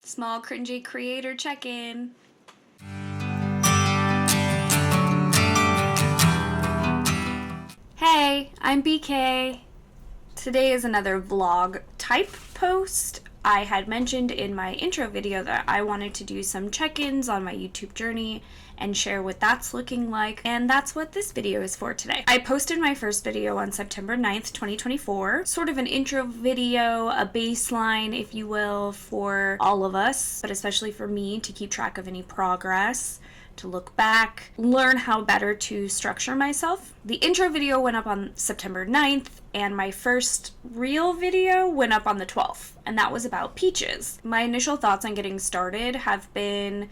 Small cringy creator check-in. Hey, I'm BKay. Today is another vlog type post. I had mentioned in my intro video that I wanted to do some check-ins on my YouTube journey and share what that's looking like, and that's what this video is for today. I posted my first video on September 9th, 2024, sort of an intro video, a baseline, if you will, for all of us, but especially for me to keep track of any progress, to look back, learn how better to structure myself. The intro video went up on September 9th, and my first real video went up on the 12th, and that was about peaches. My initial thoughts on getting started have been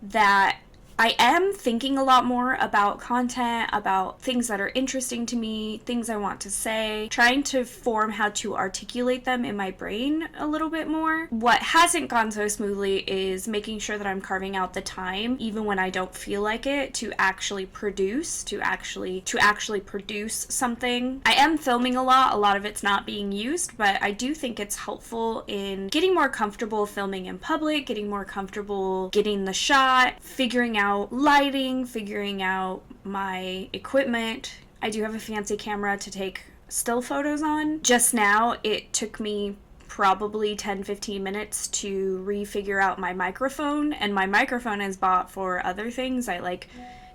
that I am thinking a lot more about content, about things that are interesting to me, things I want to say, trying to form how to articulate them in my brain a little bit more. What hasn't gone so smoothly is making sure that I'm carving out the time, even when I don't feel like it, to actually produce, to actually produce something. I am filming a lot of it's not being used, but I do think it's helpful in getting more comfortable filming in public, getting more comfortable getting the shot, figuring out lighting, figuring out my equipment. I do have a fancy camera to take still photos on. Just now, it took me probably 10-15 minutes to refigure out my microphone, and my microphone is bought for other things. I like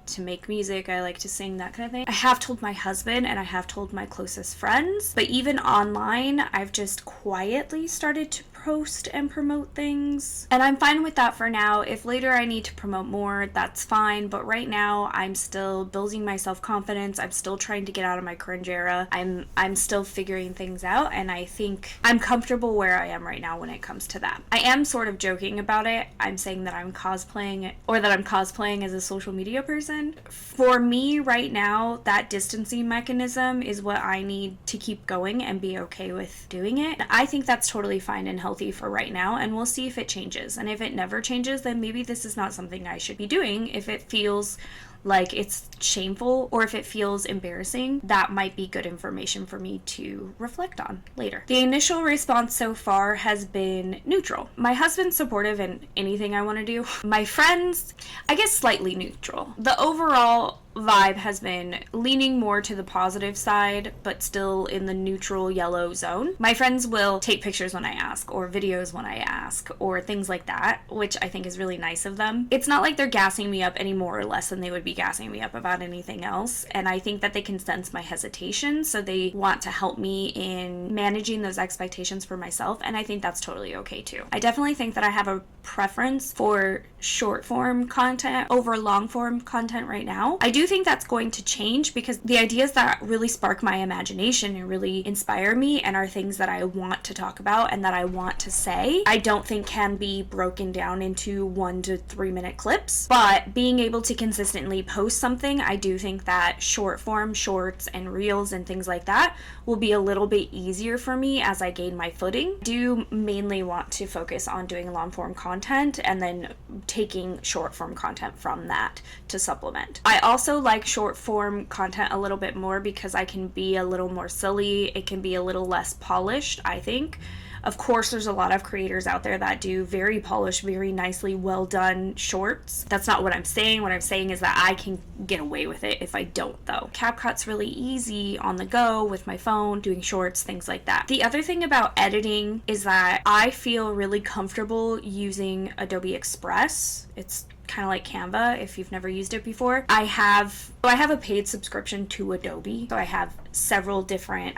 to make music, I like to sing, that kind of thing. I have told my husband and I have told my closest friends, but even online, I've just quietly started to post and promote things. And I'm fine with that for now. If later I need to promote more, that's fine, but right now I'm still building my self-confidence. I'm still trying to get out of my cringe era. I'm still figuring things out, and I think I'm comfortable where I am right now when it comes to that. I am sort of joking about it. I'm saying that I'm cosplaying, or that I'm cosplaying as a social media person. For me right now, that distancing mechanism is what I need to keep going and be okay with doing it. I think that's totally fine and healthy for right now, and we'll see if it changes. And if it never changes, then maybe this is not something I should be doing. If it feels like it's shameful, or if it feels embarrassing, that might be good information for me to reflect on later. The initial response so far has been neutral. My husband's supportive in anything I want to do. My friends, I guess, slightly neutral. The overall vibe has been leaning more to the positive side, but still in the neutral yellow zone. My friends will take pictures when I ask, or videos when I ask, or things like that, which I think is really nice of them. It's not like they're gassing me up any more or less than they would be gassing me up about anything else, and I think that they can sense my hesitation, so they want to help me in managing those expectations for myself, and I think that's totally okay too. I definitely think that I have a preference for short form content over long form content right now. I do think that's going to change, because the ideas that really spark my imagination and really inspire me and are things that I want to talk about and that I want to say, I don't think can be broken down into 1 to 3 minute clips. But being able to consistently post something, I do think that short form, shorts and reels and things like that will be a little bit easier for me as I gain my footing. I do mainly want to focus on doing long form content and then taking short form content from that to supplement. I also like short form content a little bit more because I can be a little more silly. It can be a little less polished, I think. Of course, there's a lot of creators out there that do very polished, very nicely well done shorts. That's not what I'm saying. What I'm saying is that I can get away with it if I don't, though. CapCut's really easy on the go with my phone, doing shorts, things like that. The other thing about editing is that I feel really comfortable using Adobe Express. It's kind of like Canva if you've never used it before. I have a paid subscription to Adobe, so I have several different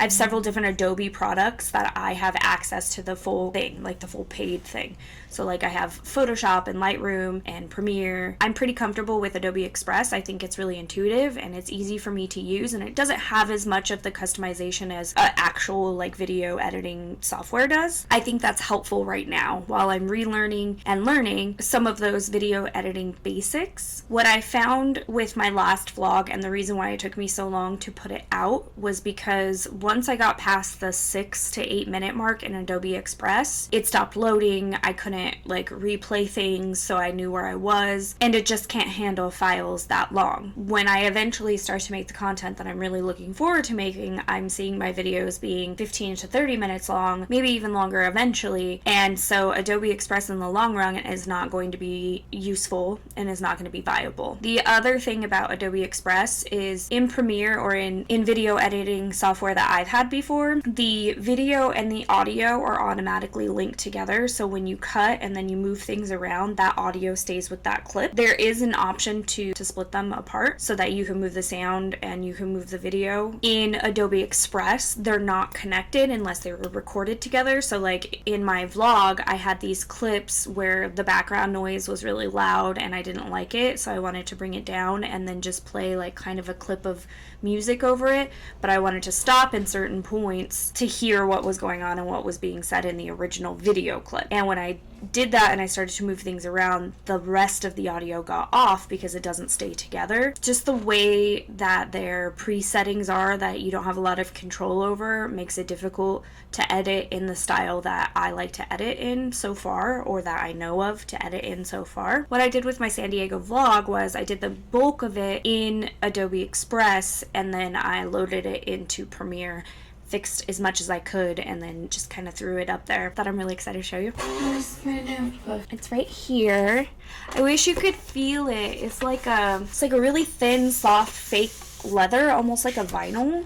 Adobe products that I have access to the full thing, like the full paid thing. So like I have Photoshop and Lightroom and Premiere. I'm pretty comfortable with Adobe Express. I think it's really intuitive and it's easy for me to use, and it doesn't have as much of the customization as actual like video editing software does. I think that's helpful right now while I'm relearning and learning some of those video editing editing basics. What I found with my last vlog, and the reason why it took me so long to put it out, was because once I got past the 6 to 8 minute mark in Adobe Express, it stopped loading. I couldn't like replay things so I knew where I was, and it just can't handle files that long. When I eventually start to make the content that I'm really looking forward to making, I'm seeing my videos being 15 to 30 minutes long, maybe even longer eventually, and so Adobe Express in the long run is not going to be useful and is not going to be viable. The other thing about Adobe Express is in Premiere or in video editing software that I've had before, the video and the audio are automatically linked together, so when you cut and then you move things around, that audio stays with that clip. There is an option to split them apart so that you can move the sound and you can move the video. In Adobe Express, they're not connected unless they were recorded together. So like in my vlog, I had these clips where the background noise was really loud and I didn't like it, so I wanted to bring it down and then just play like kind of a clip of music over it, but I wanted to stop in certain points to hear what was going on and what was being said in the original video clip. And when I did that and I started to move things around, the rest of the audio got off because it doesn't stay together. Just the way that their pre-settings are that you don't have a lot of control over makes it difficult to edit in the style that I like to edit in so far, or that I know of to edit in so far. What I did with my San Diego vlog was I did the bulk of it in Adobe Express and then I loaded it into Premiere, fixed as much as I could, and then just kind of threw it up there. That I'm really excited to show you. It's right here. I wish you could feel it. It's like a really thin, soft, fake leather, almost like a vinyl.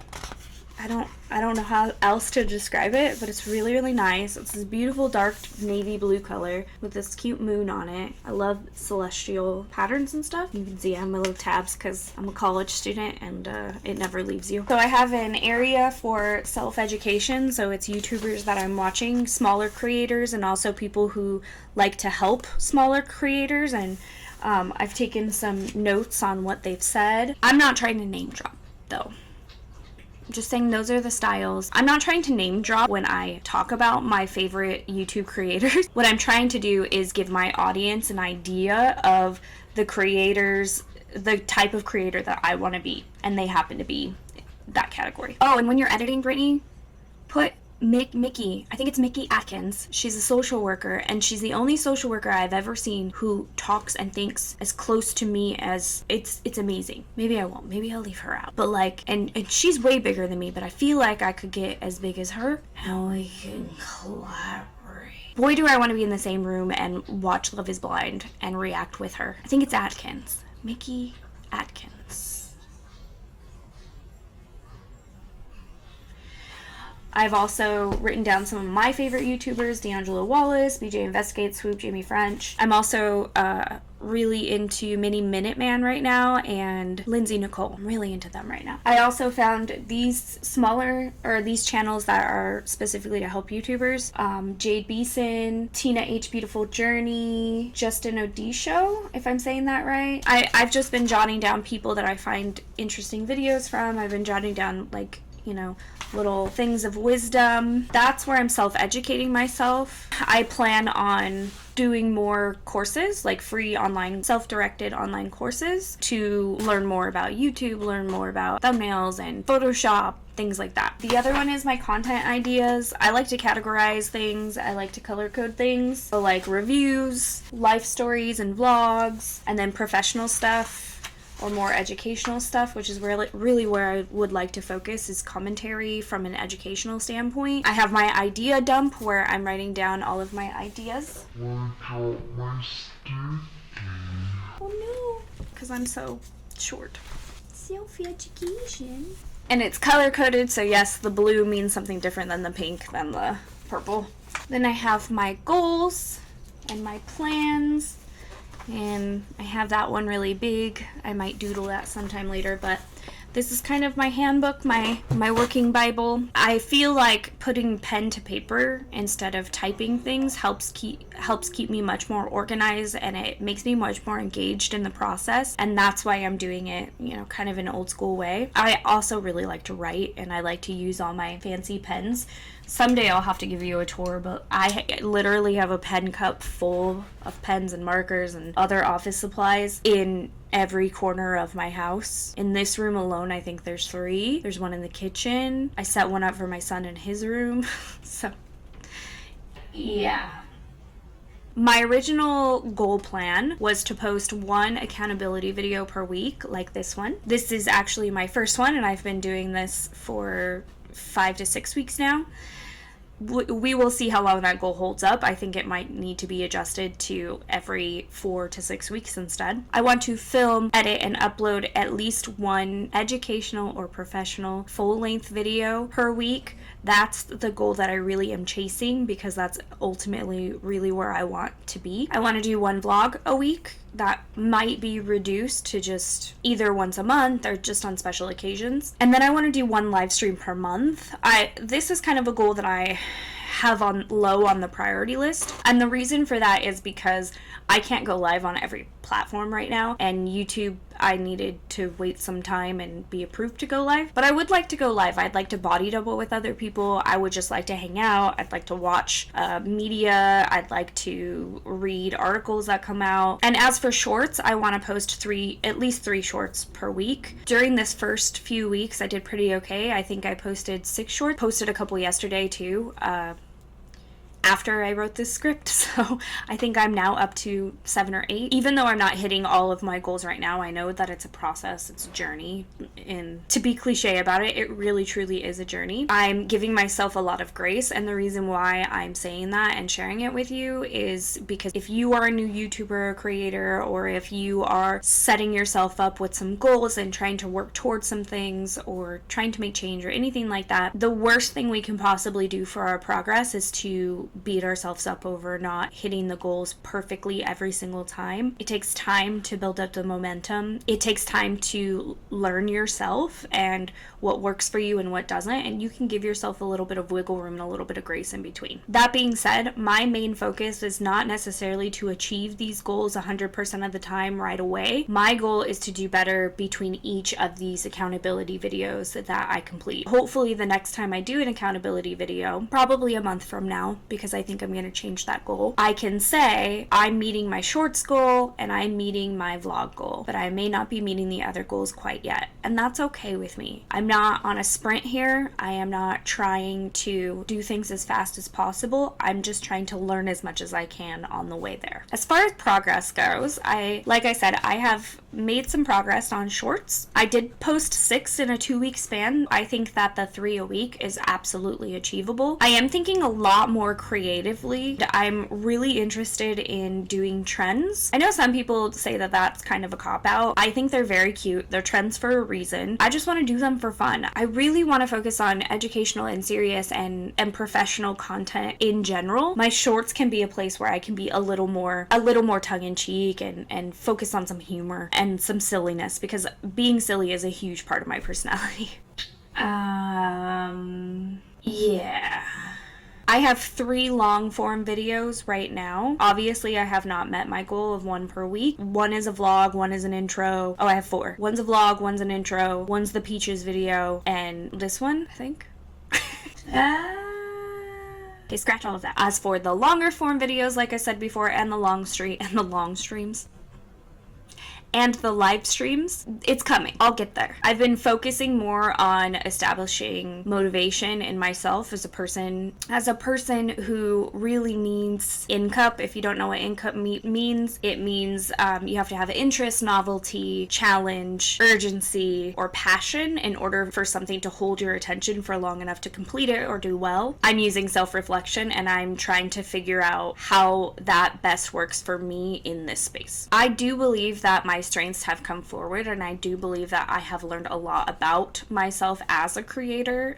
I don't know how else to describe it, but it's really, really nice. It's this beautiful dark navy blue color with this cute moon on it. I love celestial patterns and stuff. You can see I have my little tabs because I'm a college student and it never leaves you. So I have an area for self-education, so it's YouTubers that I'm watching, smaller creators, and also people who like to help smaller creators, and I've taken some notes on what they've said. I'm not trying to name drop though. Just saying those are the styles. I'm not trying to name drop when I talk about my favorite YouTube creators. What I'm trying to do is give my audience an idea of the creators, the type of creator that I want to be, and they happen to be that category. Oh, and when you're editing, Brittany, put Mickey, I think it's Mickey Atkins. She's a social worker, and she's the only social worker I've ever seen who talks and thinks as close to me as it's amazing. Maybe I won't. Maybe I'll leave her out. But like, and she's way bigger than me, but I feel like I could get as big as her. And we can collaborate. Boy, do I want to be in the same room and watch Love is Blind and react with her. I think it's Atkins. Mickey Atkins. I've also written down some of my favorite YouTubers: D'Angelo Wallace, BJ Investigates, Swoop, Jamie French. I'm also really into Mini Minuteman right now, and Lindsay Nicole. I'm really into them right now. I also found these these channels that are specifically to help YouTubers. Jade Beeson, Tina H. Beautiful Journey, Justin Odisho, if I'm saying that right. I've just been jotting down people that I find interesting videos from. I've been jotting down, like, you know, little things of wisdom. That's where I'm self-educating myself. I plan on doing more courses, like free online, self-directed online courses, to learn more about YouTube, learn more about thumbnails and Photoshop, things like that. The other one is my content ideas. I like to categorize things. I like to color code things. So like reviews, life stories and vlogs, and then professional stuff, or more educational stuff, which is really where I would like to focus, is commentary from an educational standpoint. I have my idea dump where I'm writing down all of my ideas. Oh no, because I'm so short. Self-education. And it's color coded, so yes, the blue means something different than the pink, than the purple. Then I have my goals and my plans. And I have that one really big. I might doodle that sometime later, but this is kind of my handbook, my working Bible. I feel like putting pen to paper instead of typing things helps keep me much more organized, and it makes me much more engaged in the process, and that's why I'm doing it, you know, kind of an old school way. I also really like to write, and I like to use all my fancy pens, Someday I'll have to give you a tour, but I literally have a pen cup full of pens and markers and other office supplies in every corner of my house. In this room alone, I think there's 3. There's one in the kitchen. I set one up for my son in his room. So, yeah. My original goal plan was to post 1 accountability video per week, like this one. This is actually my first one, and I've been doing this for 5 to 6 weeks now. We will see how long that goal holds up. I think it might need to be adjusted to every 4 to 6 weeks instead. I want to film, edit, and upload at least 1 educational or professional full-length video per week. That's the goal that I really am chasing, because that's ultimately really where I want to be. I want to do 1 vlog a week. That might be reduced to just either once a month or just on special occasions. And then I want to do 1 live stream per month. This is kind of a goal that I have on low on the priority list. And the reason for that is because I can't go live on every platform right now, and YouTube, I needed to wait some time and be approved to go live. But I would like to go live. I'd like to body double with other people. I would just like to hang out. I'd like to watch media. I'd like to read articles that come out. And as for shorts, I want to post at least 3 shorts per week. During this first few weeks, I did pretty okay. I think I posted 6 shorts. Posted a couple yesterday too. After I wrote this script, so I think I'm now up to 7 or 8. Even though I'm not hitting all of my goals right now, I know that it's a process, it's a journey, and to be cliche about it, it really truly is a journey. I'm giving myself a lot of grace, and the reason why I'm saying that and sharing it with you is because if you are a new YouTuber or creator, or if you are setting yourself up with some goals and trying to work towards some things, or trying to make change or anything like that, the worst thing we can possibly do for our progress is to beat ourselves up over not hitting the goals perfectly every single time. It takes time to build up the momentum. It takes time to learn yourself and what works for you and what doesn't, and you can give yourself a little bit of wiggle room and a little bit of grace in between. That being said, my main focus is not necessarily to achieve these goals 100% of the time right away. My goal is to do better between each of these accountability videos that I complete. Hopefully the next time I do an accountability video, probably a month from now, because I think I'm going to change that goal, I can say I'm meeting my shorts goal and I'm meeting my vlog goal, but I may not be meeting the other goals quite yet, and that's okay with me. I'm not on a sprint here. I am not trying to do things as fast as possible. I'm just trying to learn as much as I can on the way there. As far as progress goes, like I said, I have made some progress on shorts. I did post 6 in a 2-week span. I think that the 3 a week is absolutely achievable. I am thinking a lot more creatively. I'm really interested in doing trends. I know some people say that that's kind of a cop-out. I think they're very cute. They're trends for a reason. I just want to do them for fun. I really want to focus on educational and serious and professional content in general. My shorts can be a place where I can be a little more tongue-in-cheek and focus on some humor and some silliness, because being silly is a huge part of my personality. Yeah. I have 3 long form videos right now. Obviously, I have not met my goal of 1 per week. 1 is a vlog, 1 is an intro. Oh, I have 4. 1's a vlog, 1's an intro, 1's the Peaches video, and this one, I think. Okay, scratch all of that. As for the longer form videos, like I said before, and the long streams, and the live streams, it's coming. I'll get there. I've been focusing more on establishing motivation in myself as a person who really needs INCUP. If you don't know what INCUP means, it means you have to have interest, novelty, challenge, urgency, or passion in order for something to hold your attention for long enough to complete it or do well. I'm using self-reflection, and I'm trying to figure out how that best works for me in this space. I do believe that my strengths have come forward, and I do believe that I have learned a lot about myself as a creator,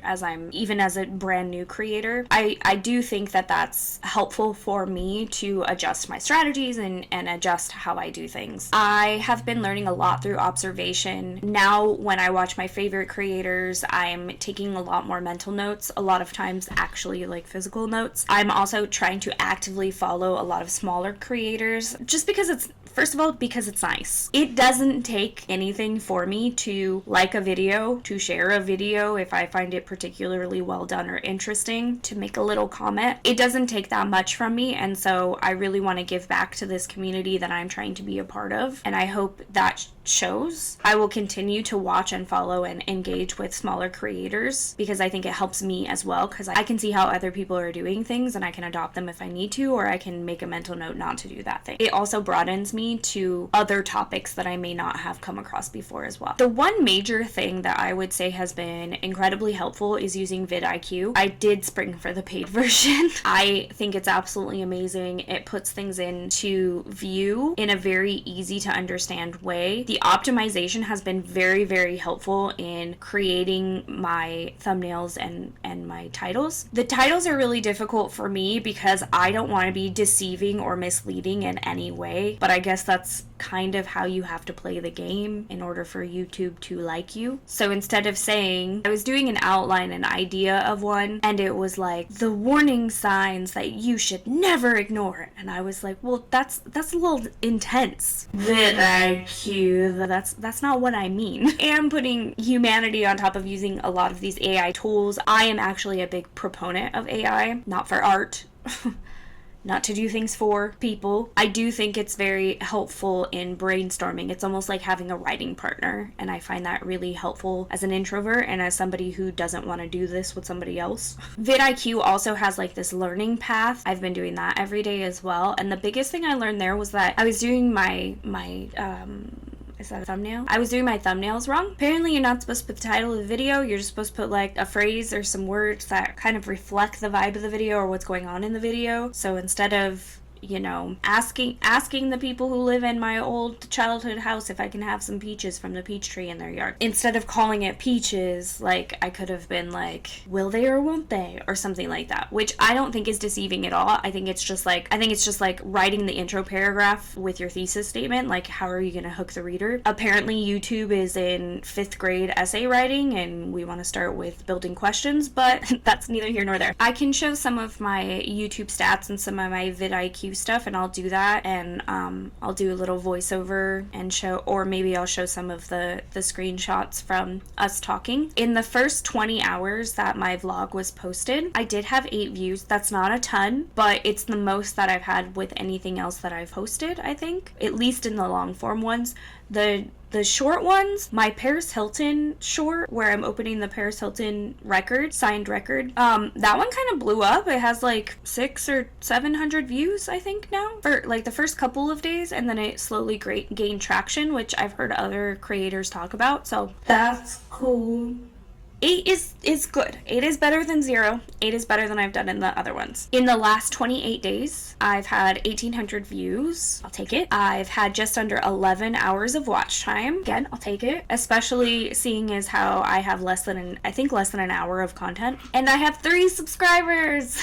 even as a brand new creator. I do think that that's helpful for me to adjust my strategies and adjust how I do things. I have been learning a lot through observation. Now when I watch my favorite creators, I'm taking a lot more mental notes, a lot of times actually like physical notes. I'm also trying to actively follow a lot of smaller creators just because it's First of all, because it's nice. It doesn't take anything for me to like a video, to share a video if I find it particularly well done or interesting, to make a little comment. It doesn't take that much from me, and so I really want to give back to this community that I'm trying to be a part of, and I hope that shows. I will continue to watch and follow and engage with smaller creators because I think it helps me as well, because I can see how other people are doing things and I can adopt them if I need to, or I can make a mental note not to do that thing. It also broadens me to other topics that I may not have come across before as well. The one major thing that I would say has been incredibly helpful is using vidIQ. I did spring for the paid version. I think it's absolutely amazing. It puts things into view in a very easy to understand way. The optimization has been very, very helpful in creating my thumbnails and my titles. The titles are really difficult for me because I don't want to be deceiving or misleading in any way, but I guess that's kind of how you have to play the game in order for YouTube to like you. So instead of saying, I was doing an outline, an idea of one, and it was like the warning signs that you should never ignore, and I was like, well, that's a little intense. vidIQ, that's not what I mean. And putting humanity on top of using a lot of these AI tools. I am actually a big proponent of AI, not for art. Not to do things for people. I do think it's very helpful in brainstorming. It's almost like having a writing partner, and I find that really helpful as an introvert and as somebody who doesn't want to do this with somebody else. vidIQ also has like this learning path. I've been doing that every day as well, and the biggest thing I learned there was that I was doing my is that a thumbnail? I was doing my thumbnails wrong. Apparently you're not supposed to put the title of the video, you're just supposed to put like a phrase or some words that kind of reflect the vibe of the video or what's going on in the video. So instead of, you know, asking the people who live in my old childhood house if I can have some peaches from the peach tree in their yard, instead of calling it peaches, like I could have been like, will they or won't they, or something like that, which I don't think is deceiving at all. I think it's just like writing the intro paragraph with your thesis statement. Like, how are you going to hook the reader? Apparently YouTube is in 5th grade essay writing and we want to start with building questions, but that's neither here nor there. I can show some of my YouTube stats and some of my vidIQ stuff, and I'll do that, and I'll do a little voiceover and show, or maybe I'll show some of the screenshots from us talking. In the first 20 hours that my vlog was posted, I did have 8 views. That's not a ton, but it's the most that I've had with anything else that I've posted, I think, at least in the long form ones. The short ones, my Paris Hilton short, where I'm opening the Paris Hilton record, signed record, that one kind of blew up. It has like 600 or 700 views, I think, now, for like the first couple of days, and then it slowly gained traction, which I've heard other creators talk about, so that's cool. 8 is good. 8 is better than 0. 8 is better than I've done in the other ones. In the last 28 days, I've had 1,800 views. I'll take it. I've had just under 11 hours of watch time. Again, I'll take it. Especially seeing as how I have less than an hour of content. And I have 3 subscribers.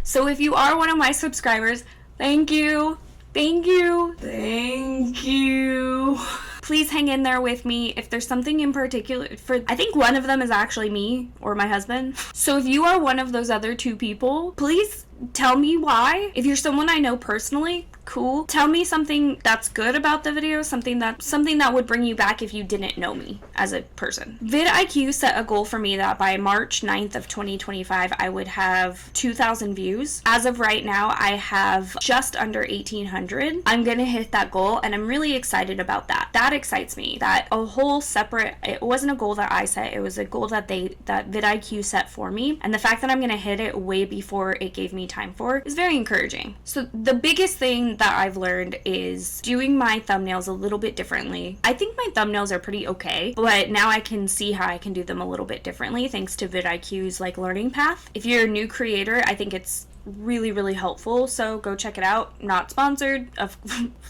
So if you are one of my subscribers, thank you. Thank you. Thank you. Please hang in there with me. If there's something in particular, I think one of them is actually me or my husband. So if you are one of those other 2 people, please tell me why. If you're someone I know personally, cool. Tell me something that's good about the video, something that would bring you back if you didn't know me as a person. vidIQ set a goal for me that by March 9th of 2025, I would have 2,000 views. As of right now, I have just under 1,800. I'm gonna hit that goal, and I'm really excited about that. That excites me. That a whole separate, it wasn't a goal that I set, it was a goal that vidIQ set for me, and the fact that I'm gonna hit it way before it gave me time for is very encouraging. So the biggest thing that I've learned is doing my thumbnails a little bit differently. I think my thumbnails are pretty okay, but now I can see how I can do them a little bit differently thanks to vidIQ's like learning path. If you're a new creator, I think it's really, really helpful, so go check it out. Not sponsored,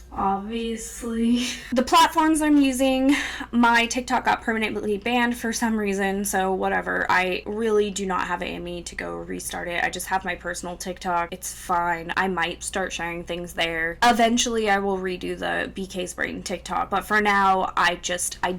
obviously. The platforms I'm using, my TikTok got permanently banned for some reason, so whatever. I really do not have it in me to go restart it. I just have my personal TikTok. It's fine. I might start sharing things there. Eventually I will redo the BKaysBrain TikTok, but for now I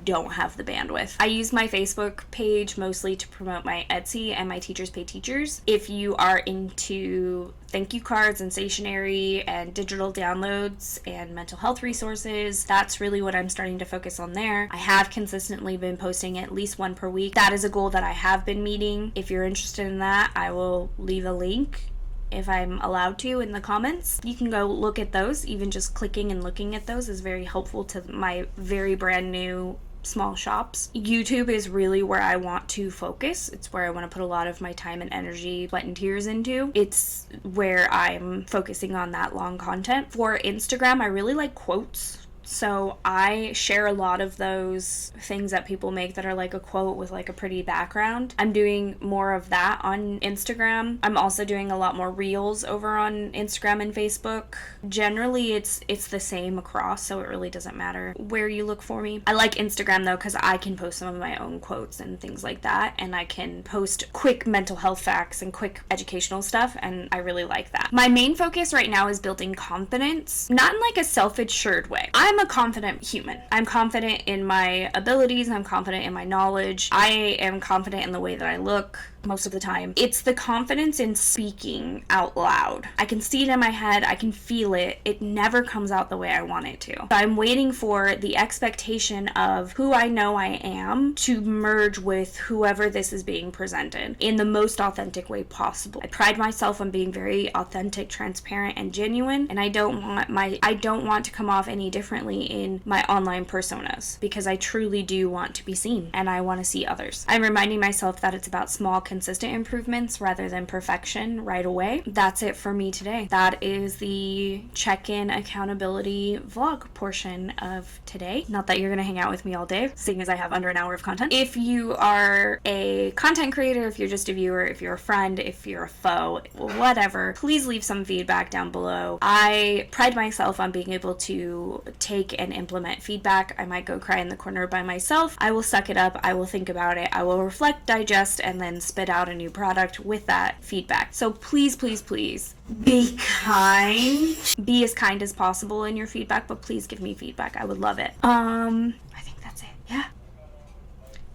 don't have the bandwidth. I use my Facebook page mostly to promote my Etsy and my Teachers Pay Teachers. If you are into do thank you cards and stationery and digital downloads and mental health resources. That's really what I'm starting to focus on there. I have consistently been posting at least one per week. That is a goal that I have been meeting. If you're interested in that, I will leave a link if I'm allowed to in the comments. You can go look at those. Even just clicking and looking at those is very helpful to my very brand new small shops. YouTube is really where I want to focus. It's where I want to put a lot of my time and energy, sweat and tears into. It's where I'm focusing on that long content. For Instagram, I really like quotes. So I share a lot of those things that people make that are like a quote with like a pretty background. I'm doing more of that on Instagram. I'm also doing a lot more reels over on Instagram and Facebook. Generally, it's the same across, so it really doesn't matter where you look for me. I like Instagram though because I can post some of my own quotes and things like that, and I can post quick mental health facts and quick educational stuff, and I really like that. My main focus right now is building confidence, not in like a self-assured way. I'm a confident human. I'm confident in my abilities. I'm confident in my knowledge. I am confident in the way that I look most of the time. It's the confidence in speaking out loud. I can see it in my head. I can feel it. It never comes out the way I want it to. So I'm waiting for the expectation of who I know I am to merge with whoever this is being presented in the most authentic way possible. I pride myself on being very authentic, transparent, and genuine, and I don't want to come off any differently in my online personas, because I truly do want to be seen and I want to see others. I'm reminding myself that it's about small, consistent improvements rather than perfection right away. That's it for me today. That is the check-in accountability vlog portion of today. Not that you're gonna hang out with me all day, seeing as I have under an hour of content. If you are a content creator, if you're just a viewer, if you're a friend, if you're a foe, whatever, please leave some feedback down below. I pride myself on being able to take and implement feedback. I might go cry in the corner by myself. I will suck it up. I will think about it. I will reflect, digest, and then spit out a new product with that feedback. So please, please, please be kind. Be as kind as possible in your feedback, but please give me feedback. I would love it. I think that's it. Yeah.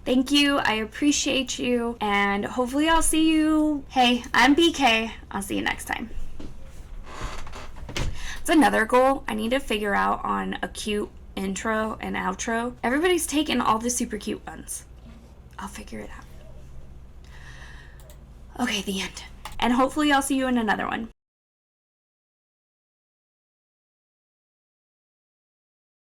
Thank you. I appreciate you. And hopefully I'll see you. Hey, I'm BK. I'll see you next time. That's another goal I need to figure out on a cute intro and outro. Everybody's taken all the super cute ones. I'll figure it out. Okay, the end. And hopefully I'll see you in another one.